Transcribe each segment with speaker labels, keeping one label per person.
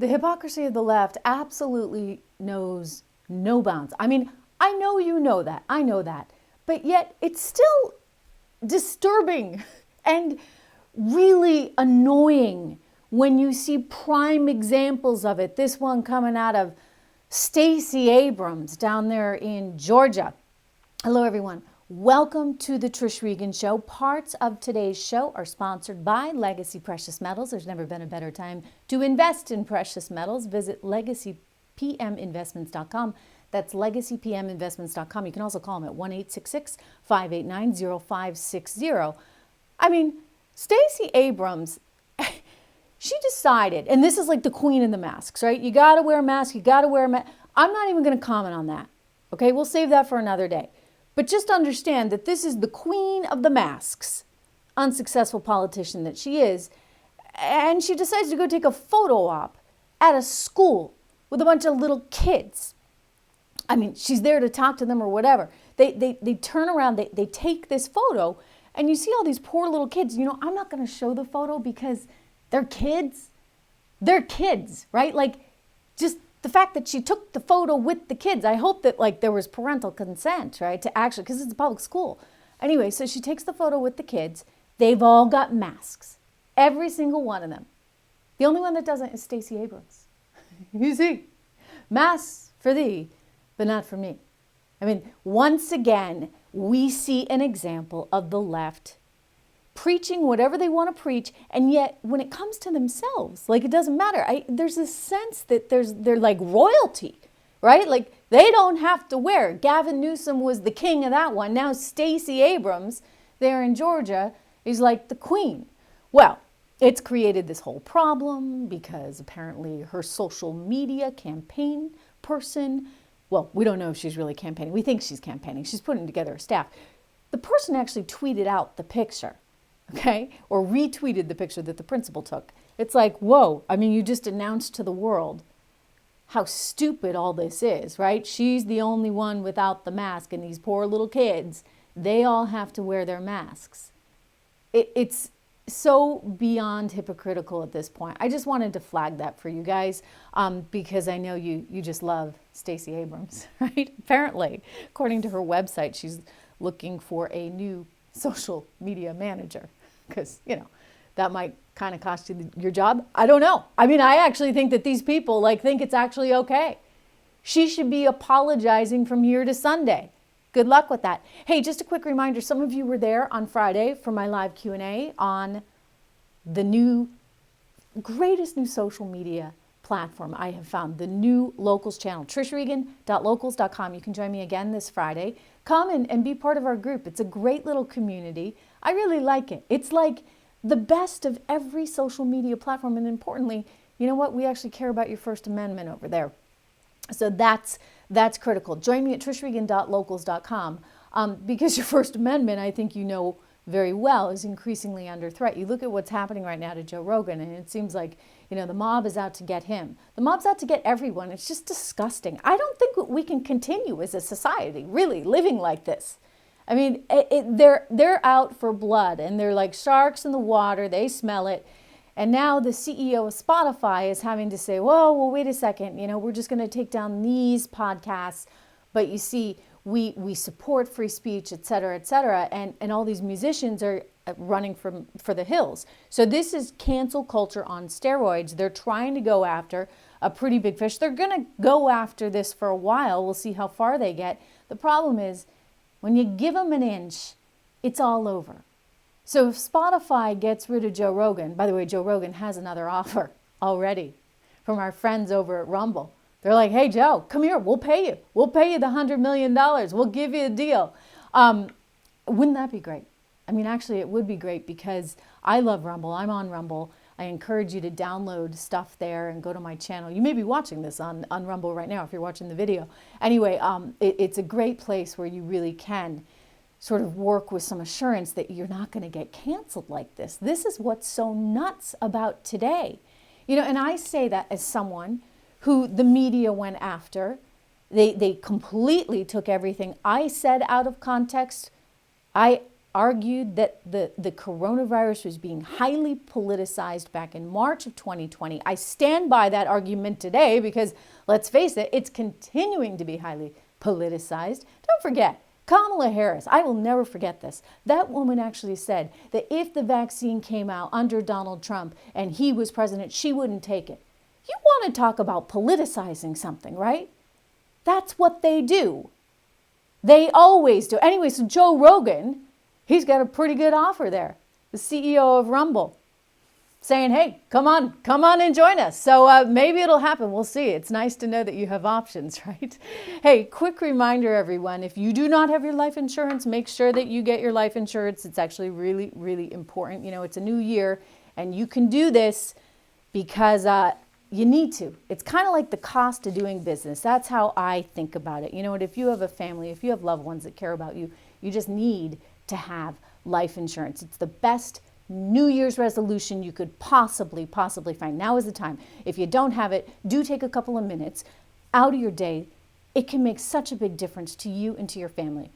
Speaker 1: The hypocrisy of the left absolutely knows no bounds. I mean, I know you know that. I know that. But yet it's still disturbing and really annoying when you see prime examples of it. This one coming out of Stacey Abrams down there in Georgia. Hello, everyone. Welcome to the Trish Regan Show. Parts of today's show are sponsored by Legacy Precious Metals. There's never been a better time to invest in precious metals. Visit legacypminvestments.com. That's legacypminvestments.com. You can also call them at 1-866-589-0560. I mean, Stacey Abrams, she decided, and this is like the queen of the masks, right? You got to wear a mask. You got to wear a mask. I'm not even going to comment on that. Okay, we'll save that for another day. But just understand that this is the queen of the masks, unsuccessful politician that she is, and she decides to go take a photo op at a school with a bunch of little kids. I mean, she's there to talk to them or whatever. They turn around, they take this photo, and you see all these poor little kids. You know, I'm not going to show the photo because they're kids. They're kids, right? Like, just the fact that she took the photo with the kids, I hope that like there was parental consent, right? To actually, because it's a public school. Anyway, so she takes the photo with the kids. They've all got masks. Every single one of them. The only one that doesn't is Stacey Abrams. You see, masks for thee, but not for me. I mean, once again, we see an example of the left preaching whatever they want to preach, and yet when it comes to themselves, like it doesn't matter. There's this sense that they're like royalty, right? Like they don't have to wear. Gavin Newsom was the king of that one. Now Stacey Abrams there in Georgia is like the queen. Well, it's created this whole problem because apparently her social media campaign person, well, we don't know if she's really campaigning. We think she's campaigning. She's putting together a staff. The person actually tweeted out the picture. Okay, or retweeted the picture that the principal took. It's like, whoa, I mean, you just announced to the world how stupid all this is, right? She's the only one without the mask, and these poor little kids, they all have to wear their masks. It's so beyond hypocritical at this point. I just wanted to flag that for you guys because I know you just love Stacey Abrams, right? Apparently, according to her website, she's looking for a new social media manager because, you know, that might kind of cost you your job. I don't know. I mean, I actually think that these people like think it's actually okay. She should be apologizing from here to Sunday. Good luck with that. Hey, just a quick reminder. Some of you were there on Friday for my live Q&A on the greatest new social media platform I have found, the new Locals channel, trishregan.locals.com. You can join me again this Friday. Come and be part of our group. It's a great little community. I really like it. It's like the best of every social media platform. And importantly, you know what? We actually care about your First Amendment over there. So that's critical. Join me at trishregan.locals.com because your First Amendment, I think you know very well, is increasingly under threat. You look at what's happening right now to Joe Rogan, and it seems like, you know, the mob is out to get him. The mob's out to get everyone. It's just disgusting. I don't think we can continue as a society really living like this. I mean, they're out for blood, and they're like sharks in the water. They smell it. And now the CEO of Spotify is having to say, whoa, well, wait a second. You know, we're just going to take down these podcasts. But you see, we support free speech, et cetera, and all these musicians are running for the hills. So this is cancel culture on steroids. They're trying to go after a pretty big fish. They're going to go after this for a while. We'll see how far they get. The problem is when you give them an inch, it's all over. So if Spotify gets rid of Joe Rogan, by the way, Joe Rogan has another offer already from our friends over at Rumble. They're like, hey, Joe, come here. We'll pay you. We'll pay you the $100 million. We'll give you a deal. Wouldn't that be great? I mean, actually, it would be great because I love Rumble. I'm on Rumble. I encourage you to download stuff there and go to my channel. You may be watching this on Rumble right now if you're watching the video. Anyway, it's a great place where you really can sort of work with some assurance that you're not going to get canceled like this. This is what's so nuts about today. You know, and I say that as someone who the media went after. They completely took everything I said out of context. I argued that the coronavirus was being highly politicized back in March of 2020. I stand by that argument today because, let's face it, it's continuing to be highly politicized. Don't forget, Kamala Harris, I will never forget this. That woman actually said that if the vaccine came out under Donald Trump and he was president, she wouldn't take it. You want to talk about politicizing something, right? That's what they do. They always do. Anyway, so Joe Rogan, he's got a pretty good offer there. The CEO of Rumble saying, hey, come on and join us. So maybe it'll happen. We'll see. It's nice to know that you have options, right? Hey, quick reminder, everyone. If you do not have your life insurance, make sure that you get your life insurance. It's actually really, really important. You know, it's a new year and you can do this because you need to. It's kind of like the cost of doing business. That's how I think about it. You know what? If you have a family, if you have loved ones that care about you, you just need to have life insurance. It's the best New Year's resolution you could possibly find. Now is the time. If you don't have it, do take a couple of minutes out of your day. It can make such a big difference to you and to your family.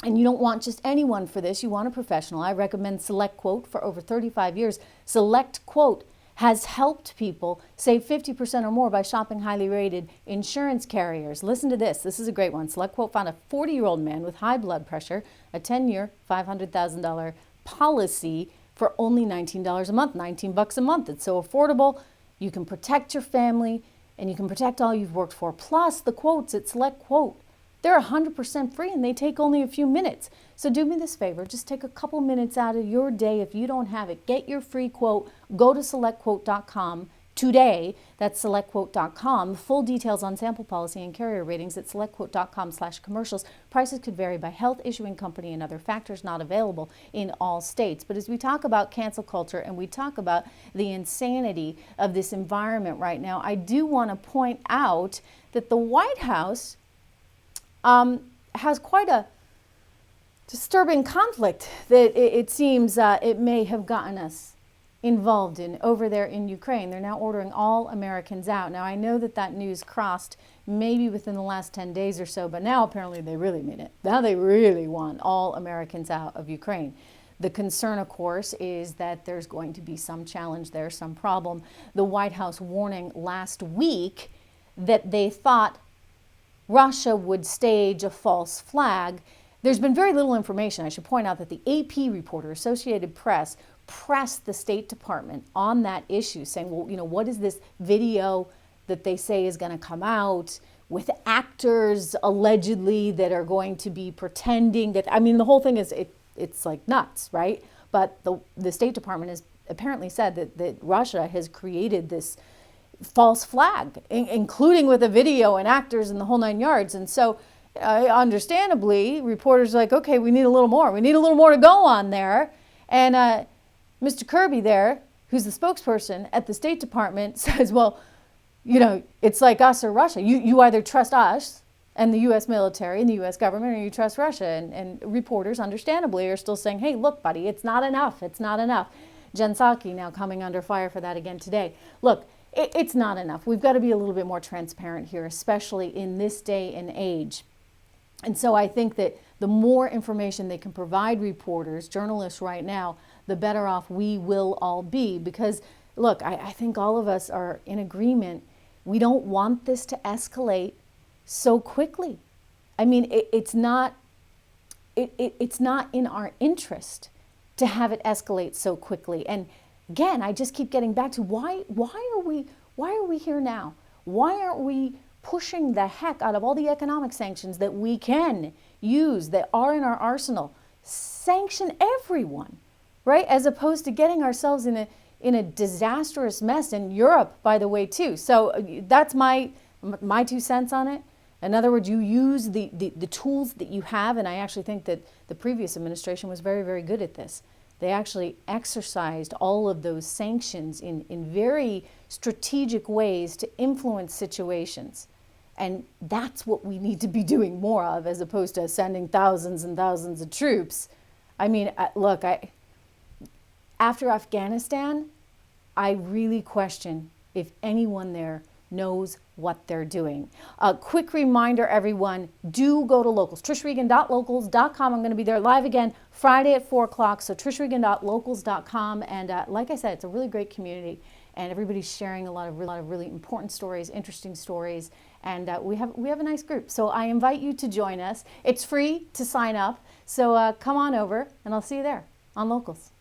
Speaker 1: And you don't want just anyone for this. You want a professional. I recommend SelectQuote. For over 35 years, SelectQuote has helped people save 50% or more by shopping highly rated insurance carriers. Listen to this. This is a great one. SelectQuote found a 40-year-old man with high blood pressure, a 10-year, $500,000 policy for only $19 a month, $19 a month. It's so affordable. You can protect your family and you can protect all you've worked for. Plus the quotes at SelectQuote, they're 100% free and they take only a few minutes. So do me this favor, just take a couple minutes out of your day. If you don't have it, get your free quote. Go to selectquote.com today. That's selectquote.com. Full details on sample policy and carrier ratings at selectquote.com/commercials. Prices could vary by health, issuing company, and other factors, not available in all states. But as we talk about cancel culture and we talk about the insanity of this environment right now, I do want to point out that the White House has quite a disturbing conflict that it seems it may have gotten us involved in over there in Ukraine. They're now ordering all Americans out. Now, I know that news crossed maybe within the last 10 days or so, but now apparently they really mean it. Now they really want all Americans out of Ukraine. The concern, of course, is that there's going to be some challenge there, some problem. The White House warning last week that they thought Russia would stage a false flag. There's been very little information. I should point out that the AP reporter, Associated Press, pressed the State Department on that issue, saying, well, you know, what is this video that they say is going to come out with actors allegedly that are going to be pretending that, I mean, the whole thing is, it's like nuts, right? But the State Department has apparently said that Russia has created this false flag, including with a video and actors and the whole 9 yards. And so understandably, reporters are like, okay, we need a little more. We need a little more to go on there. And Mr. Kirby there, who's the spokesperson at the State Department, says, well, you know, it's like us or Russia. You either trust us and the U.S. military and the U.S. government, or you trust Russia. And reporters, understandably, are still saying, hey, look, buddy, it's not enough. It's not enough. Jen Psaki now coming under fire for that again today. Look, it's not enough. We've got to be a little bit more transparent here, especially in this day and age. And so I think that the more information they can provide reporters, journalists right now, the better off we will all be. Because, look, I think all of us are in agreement. We don't want this to escalate so quickly. I mean, it's not in our interest to have it escalate so quickly. And again, I just keep getting back to why are we here now? Why aren't we pushing the heck out of all the economic sanctions that we can use, that are in our arsenal? Sanction everyone, right? As opposed to getting ourselves in a disastrous mess in Europe, by the way, too. So that's my 2 cents on it. In other words, you use the tools that you have, and I actually think that the previous administration was very, very good at this. They actually exercised all of those sanctions in very strategic ways to influence situations. And that's what we need to be doing more of, as opposed to sending thousands and thousands of troops. I mean, look, after Afghanistan, I really question if anyone there knows what they're doing. A quick reminder, everyone, do go to Locals. trishregan.locals.com. I'm going to be there live again Friday at 4 o'clock. So trishregan.locals.com. And like I said, it's a really great community. And everybody's sharing a lot of really important stories, interesting stories. And we have a nice group. So I invite you to join us. It's free to sign up. So come on over, and I'll see you there on Locals.